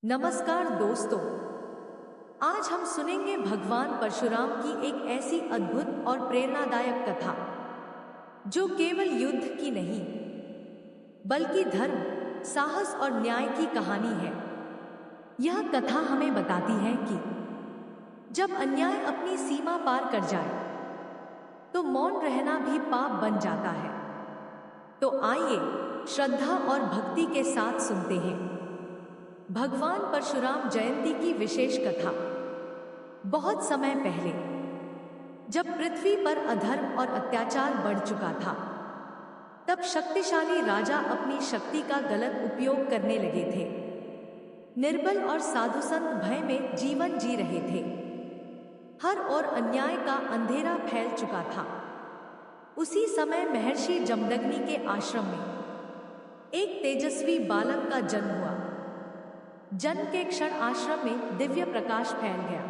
नमस्कार दोस्तों। आज हम सुनेंगे भगवान परशुराम की एक ऐसी अद्भुत और प्रेरणादायक कथा जो केवल युद्ध की नहीं बल्कि धर्म, साहस और न्याय की कहानी है। यह कथा हमें बताती है कि जब अन्याय अपनी सीमा पार कर जाए तो मौन रहना भी पाप बन जाता है। तो आइए श्रद्धा और भक्ति के साथ सुनते हैं भगवान परशुराम जयंती की विशेष कथा। बहुत समय पहले जब पृथ्वी पर अधर्म और अत्याचार बढ़ चुका था, तब शक्तिशाली राजा अपनी शक्ति का गलत उपयोग करने लगे थे। निर्बल और साधु संत भय में जीवन जी रहे थे। हर ओर अन्याय का अंधेरा फैल चुका था। उसी समय महर्षि जमदग्नि के आश्रम में एक तेजस्वी बालक का जन्म हुआ। जन्म के क्षण आश्रम में दिव्य प्रकाश फैल गया।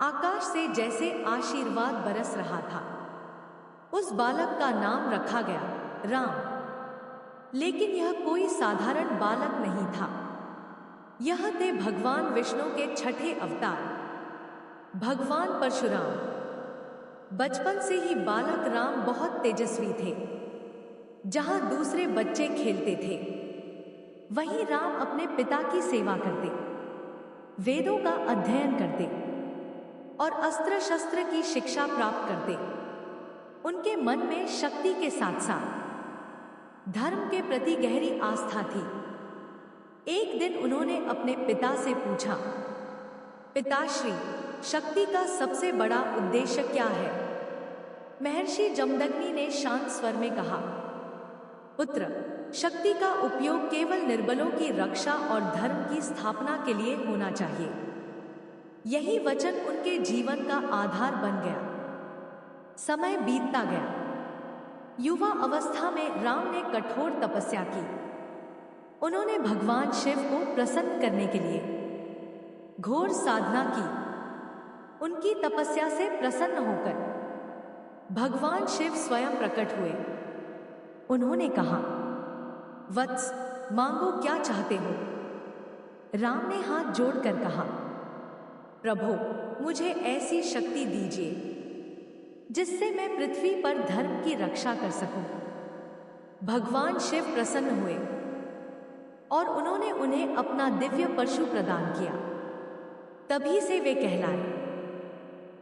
आकाश से जैसे आशीर्वाद बरस रहा था। उस बालक का नाम रखा गया राम। लेकिन यह कोई साधारण बालक नहीं था। यह थे भगवान विष्णु के छठे अवतार, भगवान परशुराम। बचपन से ही बालक राम बहुत तेजस्वी थे। जहां दूसरे बच्चे खेलते थे, वहीं राम अपने पिता की सेवा करते, वेदों का अध्ययन करते और अस्त्र शस्त्र की शिक्षा प्राप्त करते। उनके मन में शक्ति के साथ साथ धर्म के प्रति गहरी आस्था थी। एक दिन उन्होंने अपने पिता से पूछा, पिताश्री, शक्ति का सबसे बड़ा उद्देश्य क्या है? महर्षि जमदग्नि ने शांत स्वर में कहा, पुत्र, शक्ति का उपयोग केवल निर्बलों की रक्षा और धर्म की स्थापना के लिए होना चाहिए। यही वचन उनके जीवन का आधार बन गया। समय बीतता गया। युवा अवस्था में राम ने कठोर तपस्या की। उन्होंने भगवान शिव को प्रसन्न करने के लिए घोर साधना की। उनकी तपस्या से प्रसन्न होकर भगवान शिव स्वयं प्रकट हुए। उन्होंने कहा, वत्स, मांगो, क्या चाहते हो? राम ने हाथ जोड़कर कहा, प्रभु, मुझे ऐसी शक्ति दीजिए जिससे मैं पृथ्वी पर धर्म की रक्षा कर सकूं। भगवान शिव प्रसन्न हुए और उन्होंने उन्हें अपना दिव्य परशु प्रदान किया। तभी से वे कहलाए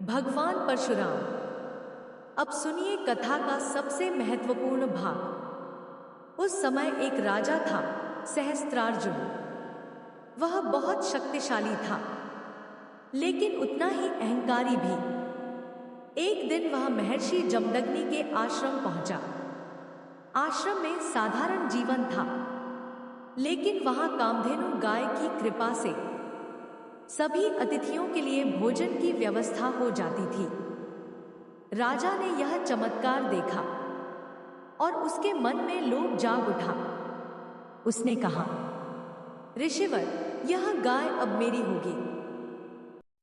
भगवान परशुराम। अब सुनिए कथा का सबसे महत्वपूर्ण भाग। उस समय एक राजा था, सहस्त्रार्जुन। वह बहुत शक्तिशाली था, लेकिन उतना ही अहंकारी भी। एक दिन वह महर्षि जमदग्नि के आश्रम पहुंचा। आश्रम में साधारण जीवन था, लेकिन वहां कामधेनु गाय की कृपा से सभी अतिथियों के लिए भोजन की व्यवस्था हो जाती थी। राजा ने यह चमत्कार देखा और उसके मन में लोभ जाग उठा। उसने कहा, ऋषिवर, यह गाय अब मेरी होगी।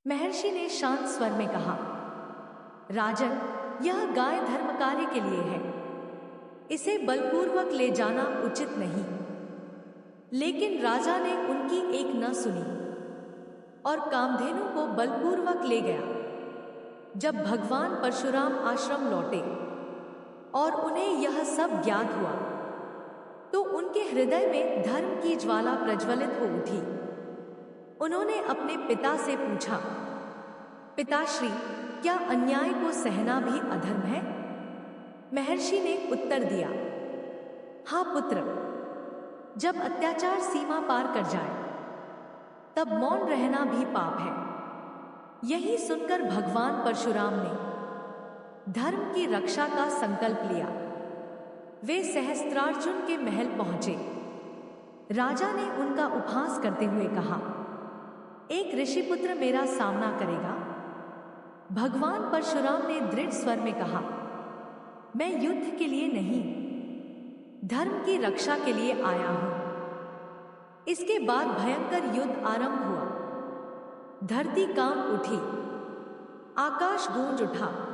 महर्षि ने शांत स्वर में कहा, राजन, यह गाय धर्म कार्य के लिए है। इसे बलपूर्वक ले जाना उचित नहीं। लेकिन राजा ने उनकी एक न सुनी और कामधेनु को बलपूर्वक ले गया। जब भगवान परशुराम आश्रम लौटे और उन्हें यह सब ज्ञात हुआ, तो उनके हृदय में धर्म की ज्वाला प्रज्वलित हो उठी। उन्होंने अपने पिता से पूछा, पिताश्री, क्या अन्याय को सहना भी अधर्म है? महर्षि ने उत्तर दिया, हाँ पुत्र, जब अत्याचार सीमा पार कर जाए तब मौन रहना भी पाप है। यही सुनकर भगवान परशुराम ने धर्म की रक्षा का संकल्प लिया। वे सहस्त्रार्जुन के महल पहुंचे। राजा ने उनका उपहास करते हुए कहा, एक ऋषिपुत्र मेरा सामना करेगा? भगवान परशुराम ने दृढ़ स्वर में कहा, मैं युद्ध के लिए नहीं, धर्म की रक्षा के लिए आया हूं। इसके बाद भयंकर युद्ध आरंभ हुआ। धरती कांप उठी, आकाश गूंज उठा।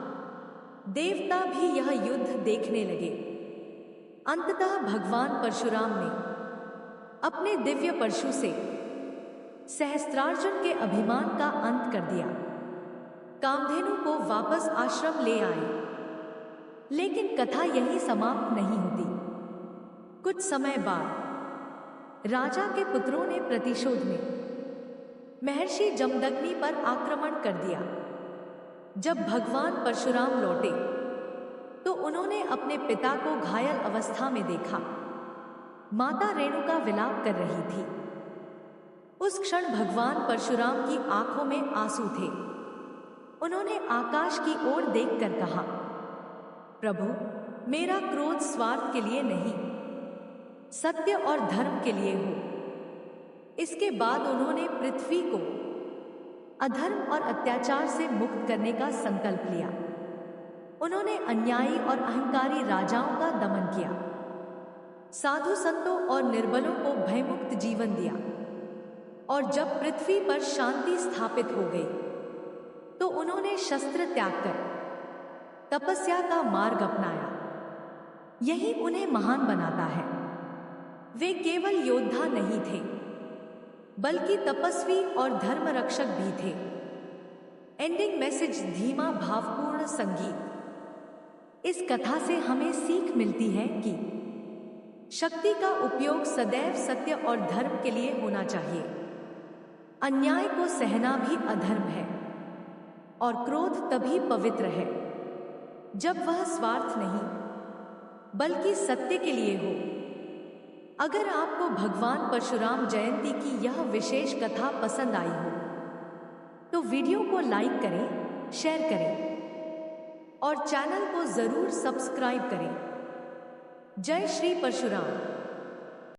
देवता भी यह युद्ध देखने लगे। अंततः भगवान परशुराम ने अपने दिव्य परशु से सहस्त्रार्जुन के अभिमान का अंत कर दिया। कामधेनु को वापस आश्रम ले आए। लेकिन कथा यहीं समाप्त नहीं होती। कुछ समय बाद राजा के पुत्रों ने प्रतिशोध में महर्षि जमदग्नि पर आक्रमण कर दिया। जब भगवान परशुराम लौटे तो उन्होंने अपने पिता को घायल अवस्था में देखा। माता रेणुका विलाप कर रही थी। उस क्षण भगवान परशुराम की आंखों में आंसू थे। उन्होंने आकाश की ओर देखकर कहा, प्रभु, मेरा क्रोध स्वार्थ के लिए नहीं, सत्य और धर्म के लिए हो। इसके बाद उन्होंने पृथ्वी को अधर्म और अत्याचार से मुक्त करने का संकल्प लिया। उन्होंने अन्यायी और अहंकारी राजाओं का दमन किया, साधु संतों और निर्बलों को भयमुक्त जीवन दिया। और जब पृथ्वी पर शांति स्थापित हो गई तो उन्होंने शस्त्र त्याग कर तपस्या का मार्ग अपनाया। यही उन्हें महान बनाता है। वे केवल योद्धा नहीं थे, बल्कि तपस्वी और धर्म रक्षक भी थे। एंडिंग मैसेज, धीमा भावपूर्ण संगीत। इस कथा से हमें सीख मिलती है कि शक्ति का उपयोग सदैव सत्य और धर्म के लिए होना चाहिए। अन्याय को सहना भी अधर्म है और क्रोध तभी पवित्र है जब वह स्वार्थ नहीं बल्कि सत्य के लिए हो। अगर आपको भगवान परशुराम जयंती की यह विशेष कथा पसंद आई हो तो वीडियो को लाइक करें, शेयर करें और चैनल को जरूर सब्सक्राइब करें। जय श्री परशुराम।